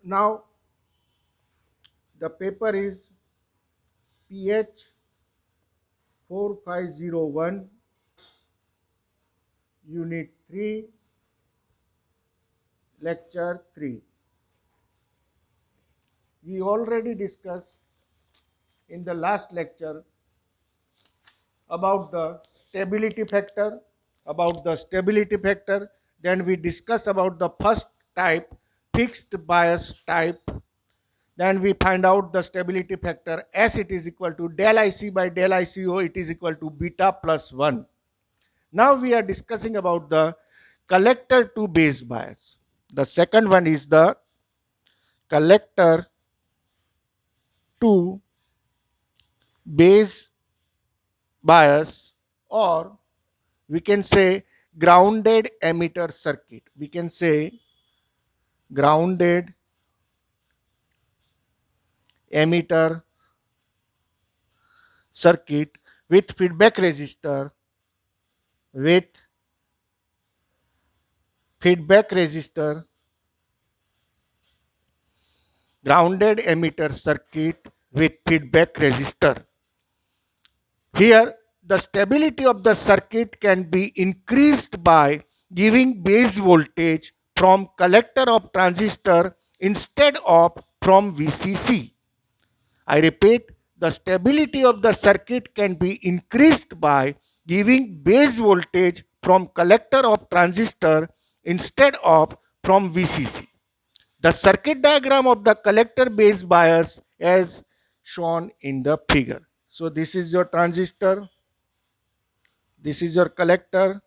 Now the paper is PH 4501, Unit 3, Lecture 3. We already discussed in the last lecture about the stability factor, then we discussed about the first type, fixed bias type. Then we find out the stability factor S, it is equal to del IC by del ICO, it is equal to beta plus 1. Now we are discussing about the collector to base bias. The second one is the collector to base bias, or we can say grounded emitter circuit. We can say grounded emitter circuit with feedback resistor, with feedback resistor, grounded emitter circuit with feedback resistor. Here the stability of the circuit can be increased by giving base voltage from collector of transistor instead of from VCC. I repeat, the stability of the circuit can be increased by giving base voltage from collector of transistor instead of from VCC. The circuit diagram of the collector base bias as shown in the figure. So this is your transistor, this is your collector,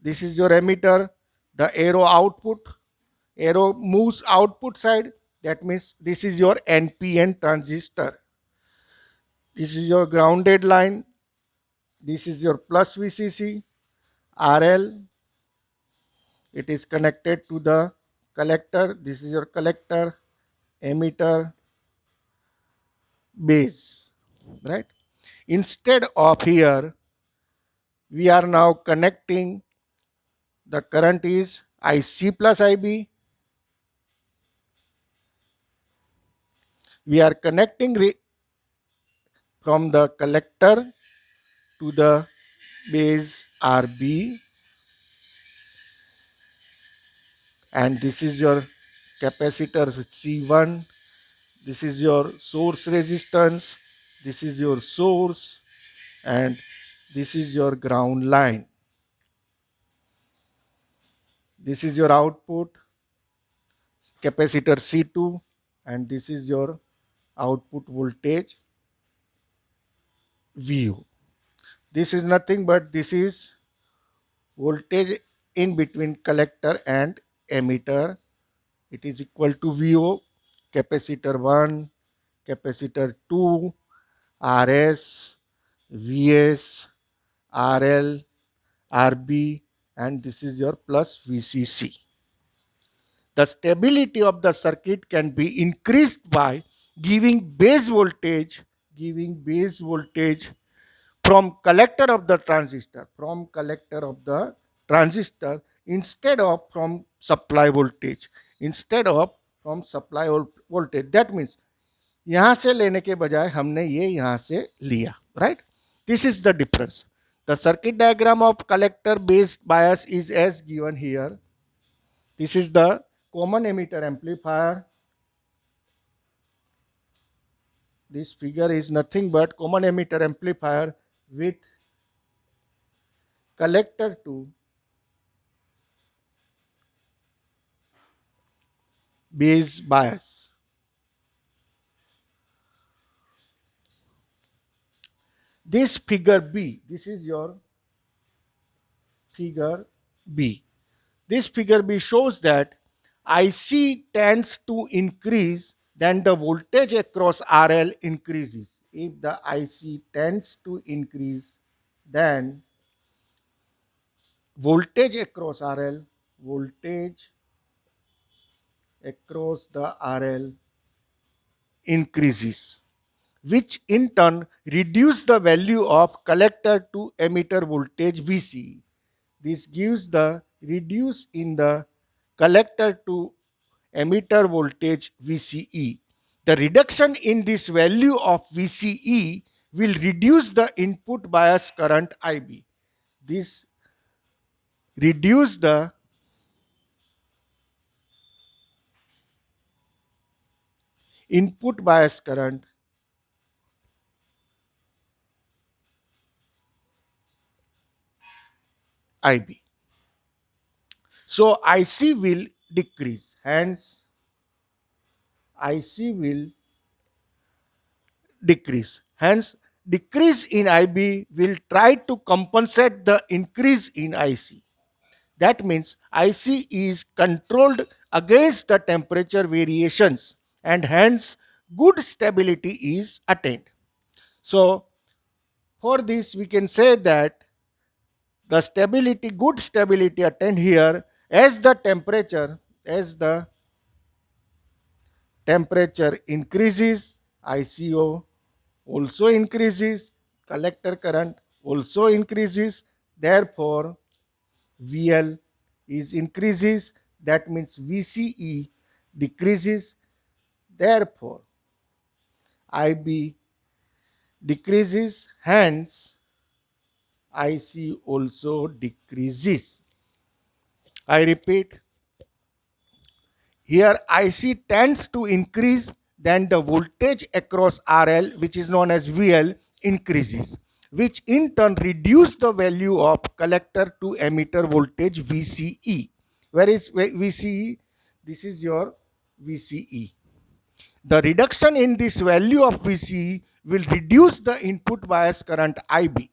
this is your emitter, the arrow moves output side, that means this is your NPN transistor. This is your grounded line, this is your plus VCC, RL, it is connected to the collector, this is your collector, emitter, base, right? Instead of here, we are now connecting, the current is IC plus IB. We are connecting from the collector to the base RB, and this is your capacitor with C1, this is your source resistance, this is your source, and this is your ground line. This is your output, capacitor C2, and this is your output voltage VO. This is nothing but this is voltage in between collector and emitter. It is equal to VO, capacitor 1, capacitor 2, RS, VS, RL, RB, and this is your plus VCC. The stability of the circuit can be increased by giving base voltage from collector of the transistor instead of from supply voltage, that means यहाँ से लेने के बजाय हमने ये यहाँ से लिया, right? This is the difference. The circuit diagram of collector based bias is as given here. This is the common emitter amplifier. This figure is nothing but common emitter amplifier with collector to base bias. This figure B, this is your figure B. This figure B shows that IC tends to increase, then the voltage across RL increases. If the IC tends to increase, then voltage across the RL increases, which in turn reduce the value of collector to emitter voltage VC. This gives the reduce in the collector to emitter voltage VCE. The reduction in this value of VCE will reduce the input bias current IB. This reduce the input bias current IB. So IC will decrease. Hence, IC will decrease. Hence, decrease in IB will try to compensate the increase in IC. That means IC is controlled against the temperature variations and hence good stability is attained. So, for this we can say that the stability, good stability attained here as the temperature increases, ICO also increases, collector current also increases, therefore VL is increases, that means VCE decreases, therefore IB decreases, hence IC also decreases. I repeat, here IC tends to increase, then the voltage across RL, which is known as VL, increases, which in turn reduce the value of collector to emitter voltage VCE. Where is VCE? This is your VCE. The reduction in this value of VCE will reduce the input bias current IB.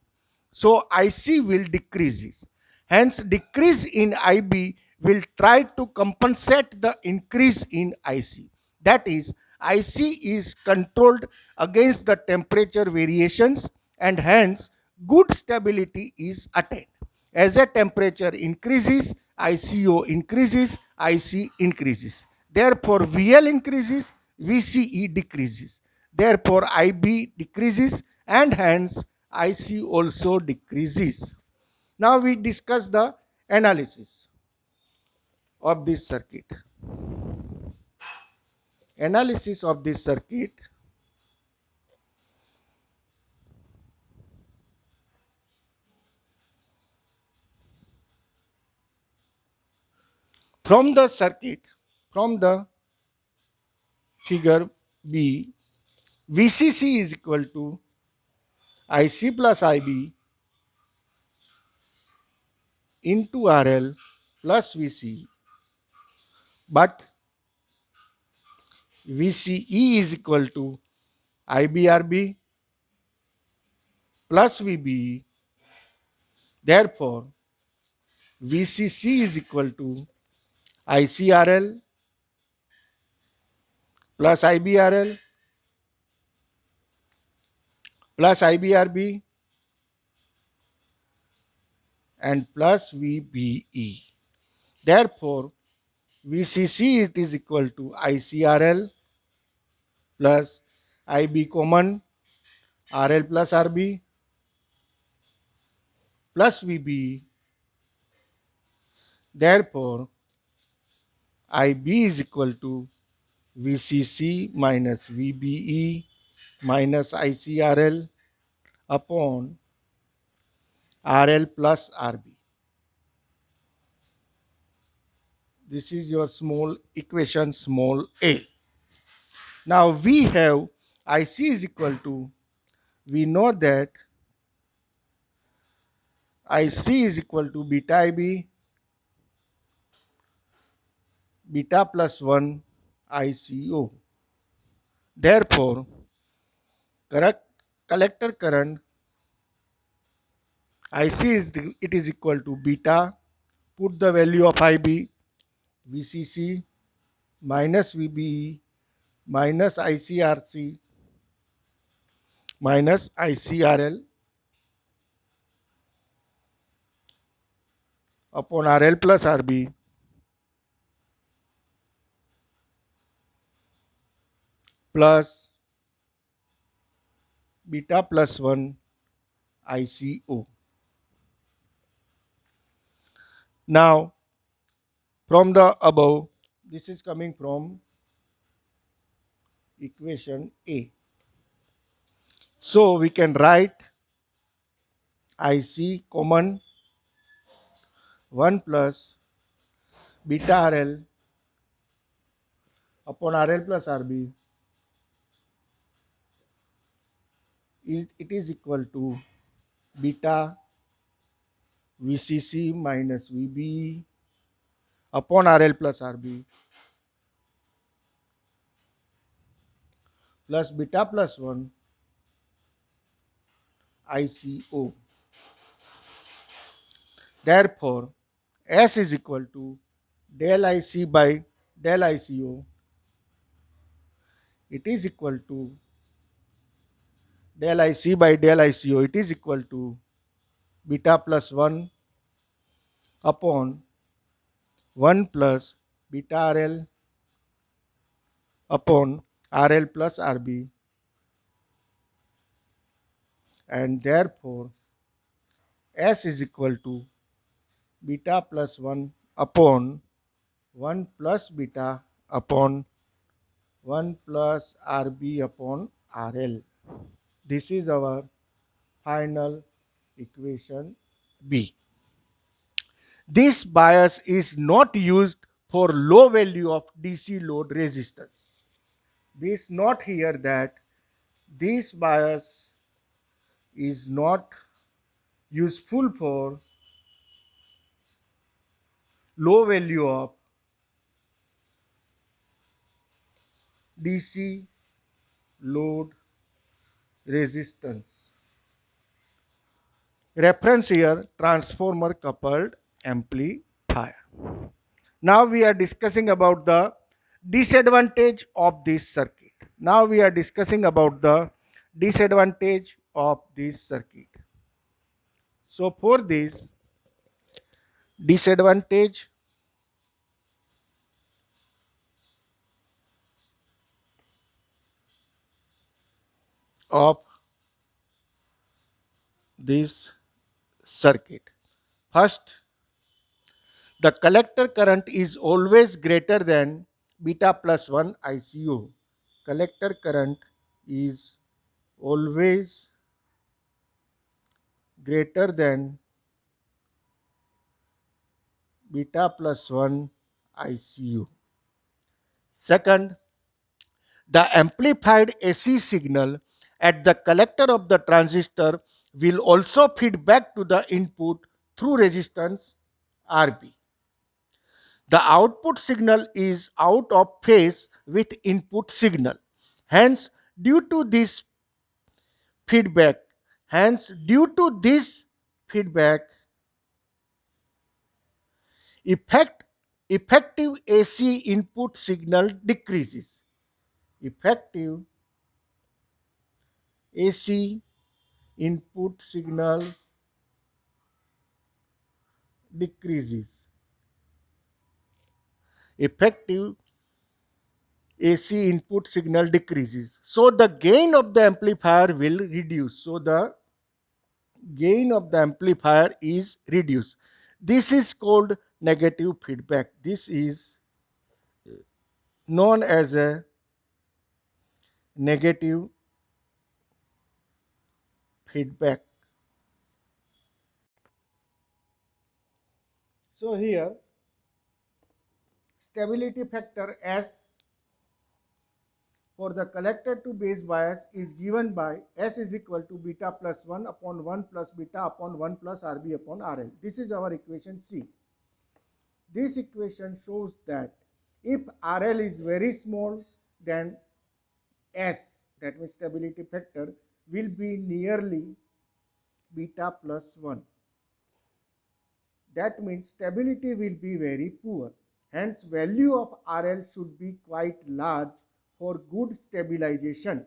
So IC will decrease. Hence, decrease in IB will try to compensate the increase in IC. That is, IC is controlled against the temperature variations and hence good stability is attained. As the temperature increases, ICO increases, IC increases. Therefore, VL increases, VCE decreases. Therefore, IB decreases and hence IC also decreases. Now we discuss the analysis of this circuit. Analysis of this circuit. From the circuit, from the figure B, VCC is equal to IC plus IB into RL plus VC, but VCE is equal to IBRB plus VBE. Therefore, VCC is equal to ICRL plus IBRL plus IBRB and plus VBE. Therefore, VCC it is equal to ICRL plus IB common RL plus RB plus VBE. Therefore, IB is equal to VCC minus VBE minus ICRL upon RL plus RB. This is your small equation small a. Now we have IC is equal to, we know that IC is equal to beta IB, beta plus 1 ICO. Therefore, correct collector current IC it is equal to beta, put the value of IB, VCC minus VBE minus ICRC minus ICRL upon RL plus RB plus beta plus 1 ICO. Now, from the above, This is coming from equation A. So we can write IC common 1 plus beta RL upon RL plus RB. It is equal to beta VCC minus VB upon RL plus RB plus beta plus 1 ICO. Therefore, S is equal to del IC by del ICO. It is equal to del IC by del ICO. It is equal to beta plus 1 upon 1 plus beta RL upon RL plus RB, and therefore S is equal to beta plus 1 upon 1 plus beta upon 1 plus RB upon RL. This is our final equation B. This bias is not used for low value of DC load resistance. This not here that this bias is not useful for low value of DC load resistance. Reference here transformer coupled amplifier. Now we are discussing about the disadvantage of this circuit. Now we are discussing about the disadvantage of this circuit. So for this disadvantage of this circuit. First, the collector current is always greater than beta plus 1 ICO. Collector current is always greater than beta plus 1 ICO. Second, the amplified AC signal at the collector of the transistor will also feed back to the input through resistance RB. The output signal is out of phase with input signal. Hence, due to this feedback, due to this feedback, effective AC input signal decreases. Effective AC input signal decreases. Effective AC input signal decreases. So the gain of the amplifier will reduce. So the gain of the amplifier is reduced. This is called negative feedback. This is known as a negative feedback. So here stability factor S for the collector to base bias is given by S is equal to beta plus 1 upon 1 plus beta upon 1 plus RB upon RL. This is our equation C. This equation shows that if RL is very small, then S, that means stability factor, will be nearly beta plus 1. That means stability will be very poor. Hence, value of RL should be quite large for good stabilization.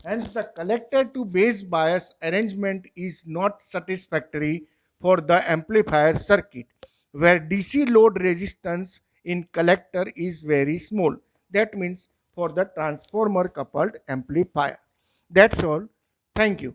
Hence, the collector to base bias arrangement is not satisfactory for the amplifier circuit, where DC load resistance in collector is very small. That means for the transformer coupled amplifier. That's all. Thank you.